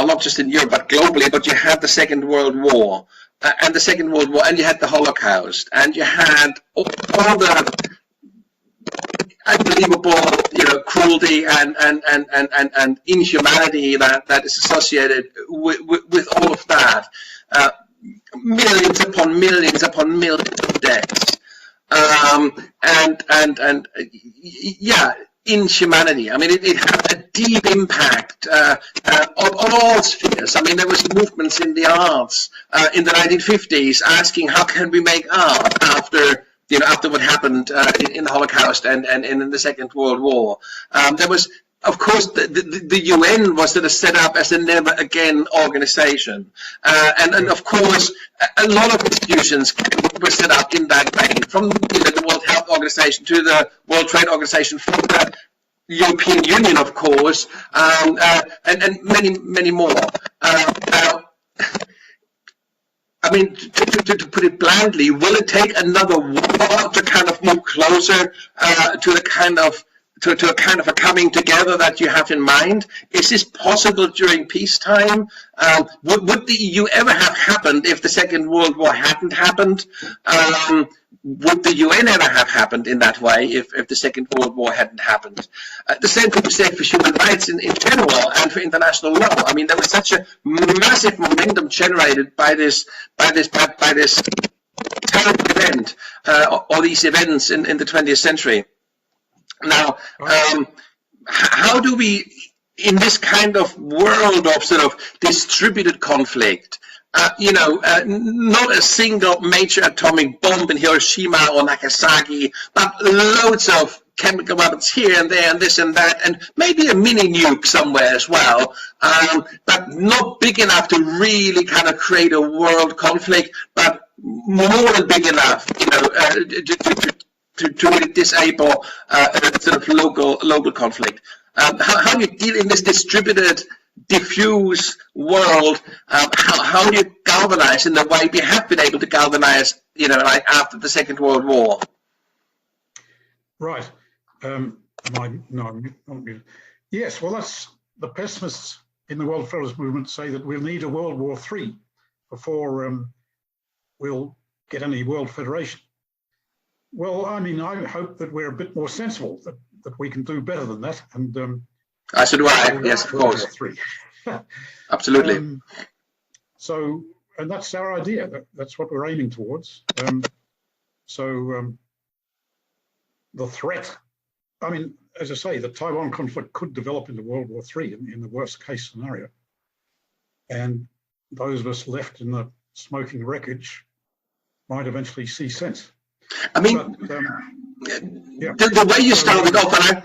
not just in Europe, but globally, but you had the Second World War, and you had the Holocaust, and you had all the unbelievable, cruelty and inhumanity that is associated with all of that. Millions upon millions upon millions of deaths, yeah, inhumanity. I mean, it had a deep impact on all spheres. I mean, there was movements in the arts in the 1950s asking, how can we make art after what happened in the Holocaust and in the Second World War. There was, of course, the UN was sort of set up as a never again organization, and of course a lot of institutions were set up in that vein, from the World Health Organization to the World Trade Organization, from the European Union, of course, and many more. I mean, to put it bluntly, will it take another war to kind of move closer to the kind of to a kind of a coming together that you have in mind? Is this possible during peacetime? Would the EU ever have happened if the Second World War hadn't happened? Would the UN ever have happened in that way if the Second World War hadn't happened? The same could be said for human rights in general and for international law. I mean, there was such a massive momentum generated by this terrible event, or these events in the 20th century. Now, how do we, in this kind of world of sort of distributed conflict, not a single major atomic bomb in Hiroshima or Nagasaki, but loads of chemical weapons here and there and this and that, and maybe a mini nuke somewhere as well, but not big enough to really kind of create a world conflict, but more than big enough, to really disable a sort of local conflict. How do you deal in this distributed, diffuse world? How do you galvanize in the way we have been able to galvanize, like after the Second World War? Right. No, I'm not muted. Yes, well, that's the pessimists in the World Federalist Movement say that we'll need a World War III before we'll get any World Federation. Well, I mean, I hope that we're a bit more sensible, that we can do better than that. And so do I. Yes, of course. Absolutely. And that's our idea. That's what we're aiming towards. The threat, I mean, as I say, the Taiwan conflict could develop into World War III in the worst case scenario. And those of us left in the smoking wreckage might eventually see sense. I mean, the way you started off, and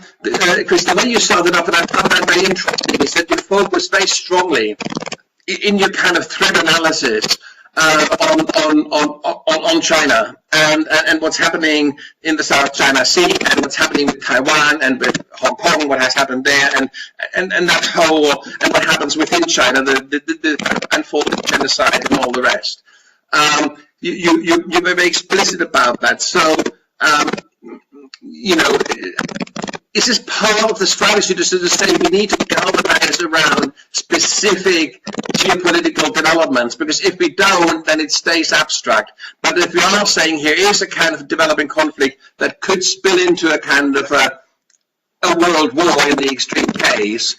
Chris, the way you started off, and I found that very interesting, is that you focus very strongly in your kind of threat analysis on China and what's happening in the South China Sea, and what's happening with Taiwan and with Hong Kong, what has happened there, and that whole, and what happens within China, the unfolded genocide and all the rest. You're very explicit about that. So, is this part of the strategy to say we need to galvanize around specific geopolitical developments? Because if we don't, then it stays abstract. But if we are saying here is a kind of developing conflict that could spill into a kind of a world war in the extreme case,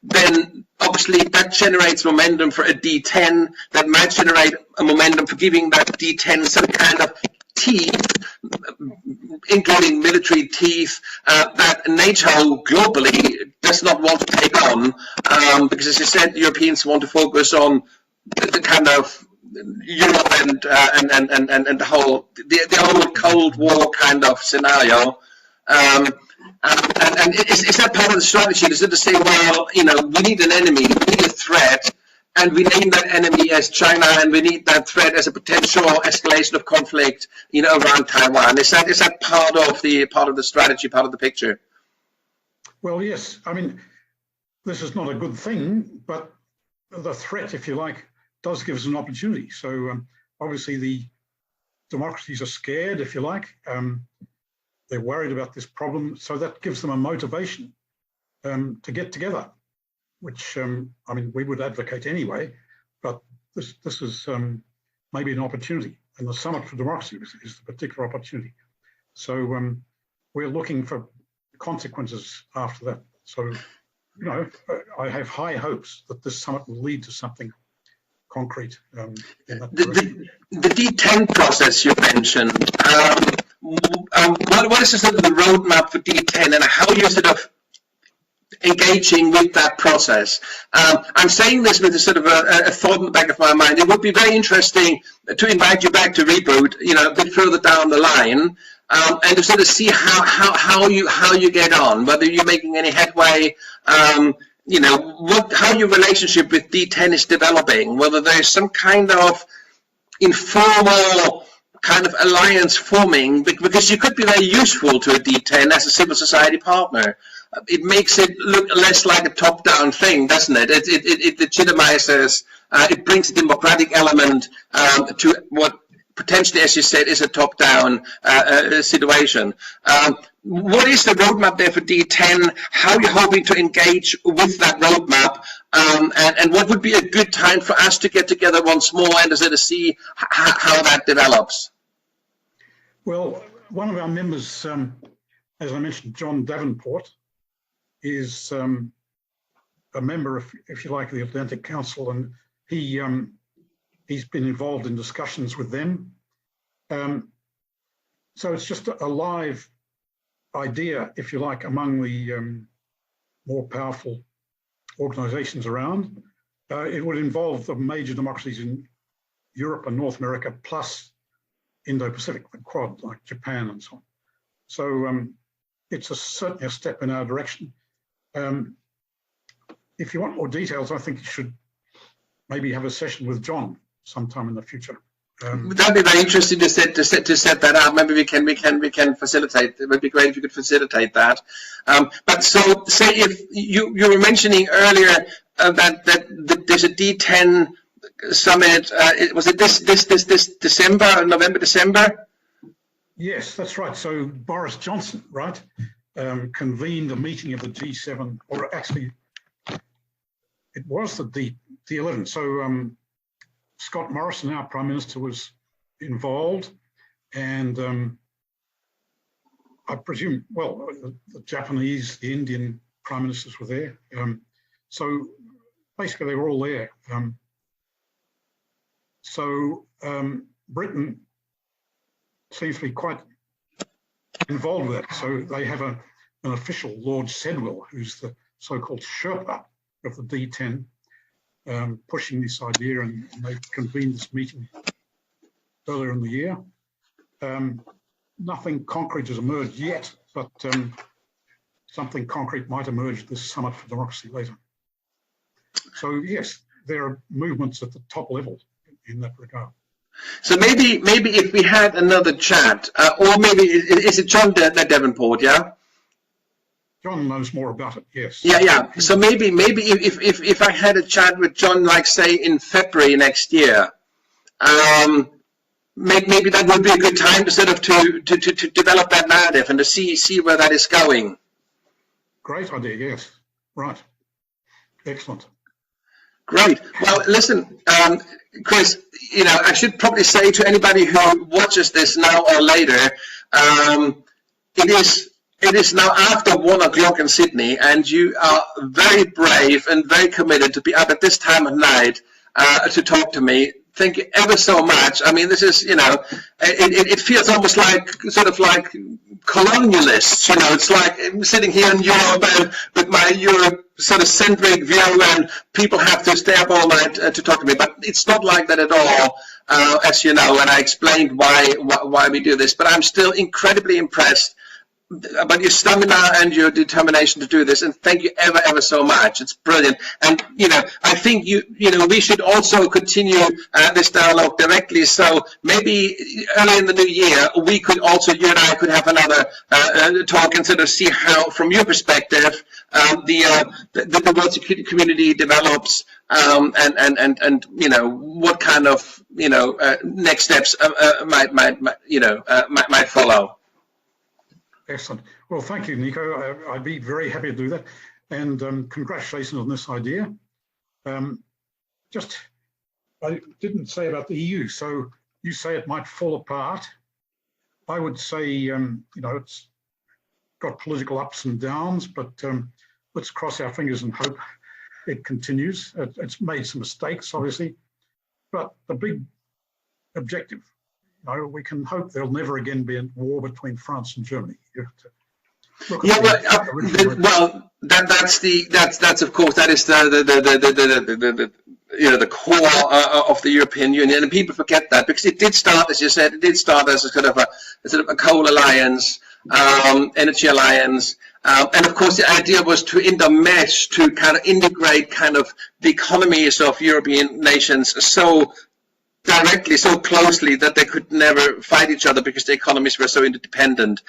then obviously that generates momentum for a D10, that might generate a momentum for giving that D10 some kind of teeth, including military teeth, that NATO globally does not want to take on, because as you said, Europeans want to focus on the kind of Europe and the whole Cold War kind of scenario. And is that part of the strategy? Is it to say, well, we need an enemy, we need a threat, and we name that enemy as China, and we need that threat as a potential escalation of conflict, around Taiwan? Is that part of the strategy, part of the picture? Well, yes. I mean, this is not a good thing, but the threat, if you like, does give us an opportunity. So obviously the democracies are scared, if you like. They're worried about this problem, so that gives them a motivation to get together, which I mean, we would advocate anyway, but this is maybe an opportunity, and the Summit for Democracy is the particular opportunity. So we're looking for consequences after that. So, I have high hopes that this summit will lead to something concrete. The D10 process you mentioned, what is sort of the roadmap for D10, and how you're sort of engaging with that process? I'm saying this with a sort of a thought in the back of my mind. It would be very interesting to invite you back to Reboot, a bit further down the line, and to sort of see how you get on, whether you're making any headway, how your relationship with D10 is developing, whether there's some kind of informal kind of alliance forming, because you could be very useful to a D10 as a civil society partner. It makes it look less like a top-down thing, doesn't it? It legitimizes, it brings a democratic element to what potentially, as you said, is a top-down situation. What is the roadmap there for D10? How are you hoping to engage with that roadmap? And what would be a good time for us to get together once more and to sort of see how that develops? Well, one of our members, as I mentioned, John Davenport, is a member, if you like, of the Atlantic Council, and he's been involved in discussions with them. So it's just a live idea, if you like, among the more powerful organizations around. It would involve the major democracies in Europe and North America, plus Indo-Pacific, the Quad, like Japan and so on. So it's certainly a step in our direction. If you want more details, I think you should maybe have a session with John sometime in the future. That'd be very interesting to set that up. Maybe we can facilitate. It would be great if you could facilitate that. But so, say if you were mentioning earlier that there's a D10 summit. Was it this December, November, December? Yes, that's right. So Boris Johnson, right, convened a meeting of the G7, or actually, it was the D11. So Scott Morrison, our Prime Minister, was involved, and I presume, well, the Japanese, the Indian Prime Ministers were there. So basically, they were all there. Britain seems to be quite involved with that. So they have an official, Lord Sedwill, who's the so-called Sherpa of the D10, pushing this idea, and they convened this meeting earlier in the year. Nothing concrete has emerged yet, but something concrete might emerge at this Summit for Democracy later. So yes, there are movements at the top level in that regard. So maybe if we had another chat, or maybe is it John Davenport? Yeah. John knows more about it. Yes. Yeah. So maybe if I had a chat with John, like say in February next year, maybe that would be a good time to sort of to develop that narrative and to see where that is going. Great idea. Yes. Right. Excellent. Great. Well, listen, Chris, you know, I should probably say to anybody who watches this now or later, it is now after 1 o'clock in Sydney, and you are very brave and very committed to be up at this time of night to talk to me. Thank you ever so much. I mean, this is, you know, it feels almost like sort of like colonialists, you know. It's like I'm sitting here in Europe and with my Europe sort of centric view, and people have to stay up all night to talk to me. But it's not like that at all, as you know, and I explained why we do this. But I'm still incredibly impressed about your stamina and your determination to do this, and thank you ever so much. It's brilliant. And you know, I think you know, we should also continue this dialogue directly. So maybe early in the new year, we could also, you and I could have another talk and sort of see how, from your perspective, the world security community develops, and you know, what kind of, you know, next steps might follow. Excellent. Well, thank you, Nico. I'd be very happy to do that. And congratulations on this idea. Just, I didn't say about the EU. So you say it might fall apart. I would say, you know, it's got political ups and downs, but let's cross our fingers and hope it continues. It's made some mistakes, obviously, but the big objective, you know, we can hope there'll never again be a war between France and Germany. Yeah, well, that's of course, that is the you know, the core of the European Union, and people forget that, because it did start, as you said, it did start as a sort of a coal alliance, energy alliance, and of course the idea was to intermesh, to kind of integrate kind of the economies of European nations so directly, so closely that they could never fight each other because the economies were so interdependent.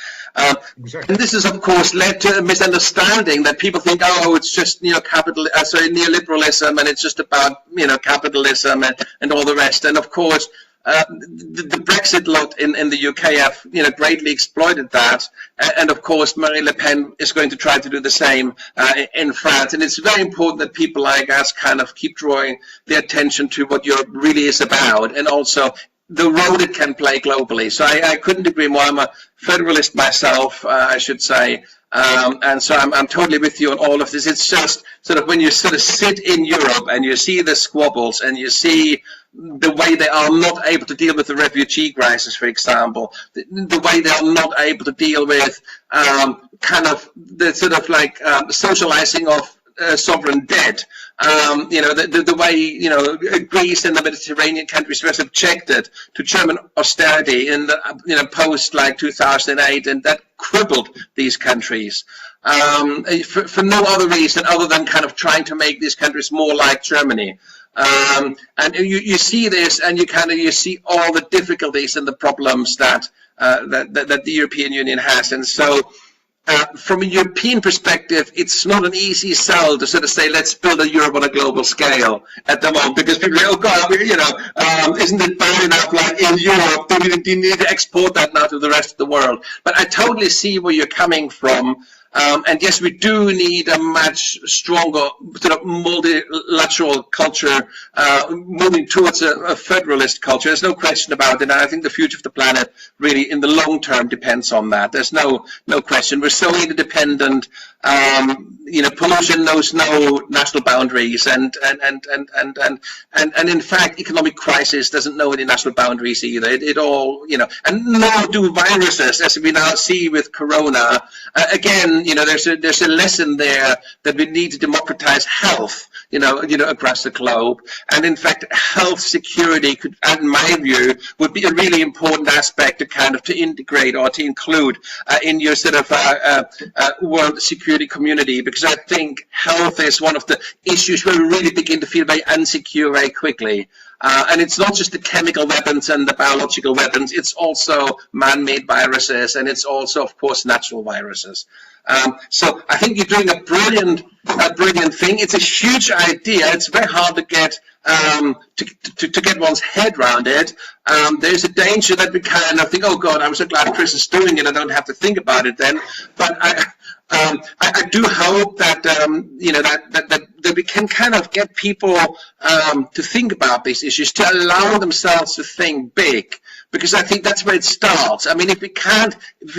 Exactly. And this has, of course, led to a misunderstanding that people think, oh, it's just, you know, neoliberalism, and it's just about, you know, capitalism and all the rest. And of course, the Brexit lot in the UK have, you know, greatly exploited that, and of course Marine Le Pen is going to try to do the same in France. And it's very important that people like us kind of keep drawing the attention to what Europe really is about, and also the role it can play globally. So I couldn't agree more. I'm a federalist myself, I should say. And so I'm totally with you on all of this. It's just sort of when you sort of sit in Europe and you see the squabbles and you see the way they are not able to deal with the refugee crisis, for example, the way they are not able to deal with kind of the sort of like socializing of sovereign debt. The way, Greece and the Mediterranean countries were subjected to German austerity in the, post like 2008, and that crippled these countries for no other reason other than kind of trying to make these countries more like Germany. And you see this, and you see all the difficulties and the problems that the European Union has, and so. From a European perspective, it's not an easy sell to sort of say, let's build a Europe on a global scale at the moment, because people say, oh God, isn't it bad enough like in Europe? Do we need to export that now to the rest of the world? But I totally see where you're coming from. And yes, we do need a much stronger sort of multilateral culture, moving towards a federalist culture. There's no question about it. And I think the future of the planet really in the long term depends on that. There's no question. We're so interdependent. Pollution knows no national boundaries, and in fact, economic crisis doesn't know any national boundaries either. It all, and nor do viruses, as we now see with Corona. Again, there's a lesson there that we need to democratize health, across the globe. And in fact, health security could, in my view, would be a really important aspect to integrate or to include in your sort of world security community, because I think health is one of the issues where we really begin to feel very unsecure very quickly. And it's not just the chemical weapons and the biological weapons, it's also man-made viruses, and it's also, of course, natural viruses. So I think you're doing a brilliant thing. It's a huge idea. It's very hard to get to get one's head around it. There's a danger that we kind of think, oh God, I'm so glad Chris is doing it. I don't have to think about it then. But I do hope that that we can kind of get people to think about these issues, to allow themselves to think big, because I think that's where it starts. I mean, if we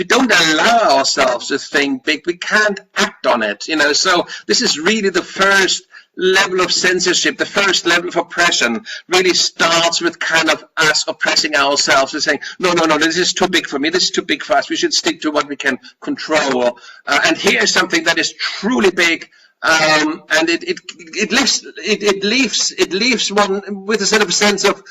don't allow ourselves to think big, we can't act on it. So this is really the first level of censorship, the first level of oppression really starts with kind of us oppressing ourselves and saying, no, this is too big for me, this is too big for us, we should stick to what we can control. And here's something that is truly big, and it leaves one with a sort of sense of,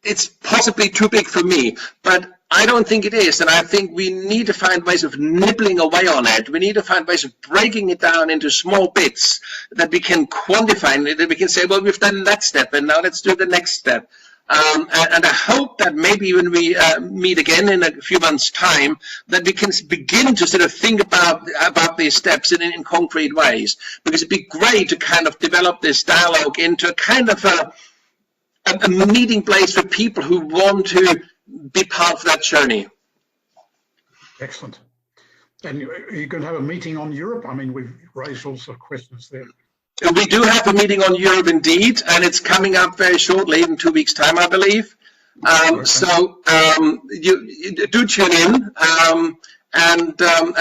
it's possibly too big for me, but I don't think it is, and I think we need to find ways of nibbling away on it. We need to find ways of breaking it down into small bits that we can quantify, and that we can say, well, we've done that step, and now let's do the next step. And I hope that maybe when we meet again in a few months' time, that we can begin to sort of think about these steps in concrete ways, because it'd be great to kind of develop this dialogue into a kind of a meeting place for people who want to be part of that journey. Excellent. And are you going to have a meeting on Europe? I mean, we've raised all sorts of questions there. We do have a meeting on Europe indeed, and it's coming up very shortly, in 2 weeks' time, I believe. So you do tune in, and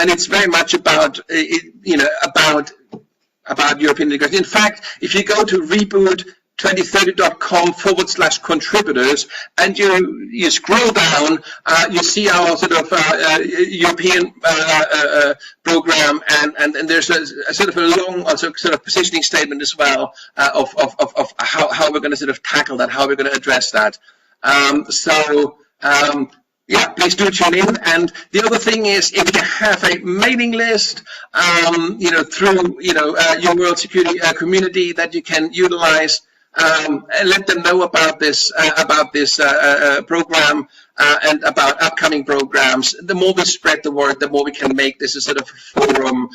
it's very much about about European integration. In fact, if you go to reboot2030.com/contributors, and you scroll down, you see our sort of European program, and there's a sort of a long sort of positioning statement as well of how we're going to sort of tackle that, how we're going to address that. Yeah, please do tune in. And the other thing is, if you have a mailing list, through your World Security community that you can utilize, and let them know about this program and about upcoming programs. The more we spread the word, the more we can make this a sort of forum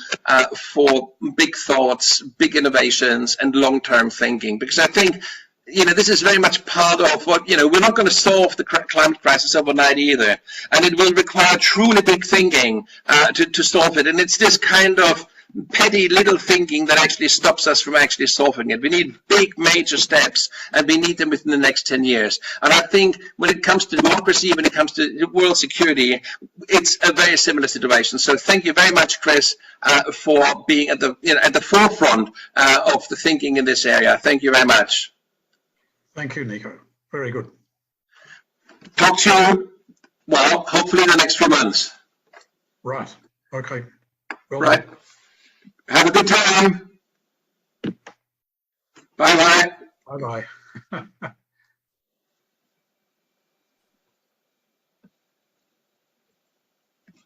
for big thoughts, big innovations, and long-term thinking. Because I think, this is very much part of what, we're not going to solve the climate crisis overnight either. And it will require truly big thinking to solve it. And it's this kind of petty little thinking that actually stops us from actually solving it. We need big major steps, and we need them within the next 10 years. And I think when it comes to democracy, when it comes to world security, it's a very similar situation. So thank you very much, Chris, for being at the forefront of the thinking in this area. Thank you very much. Thank you, Nico. Very good. Talk to you, well, hopefully in the next few months. Right. Okay. Well right. done. Have a good time. Bye-bye. Bye-bye.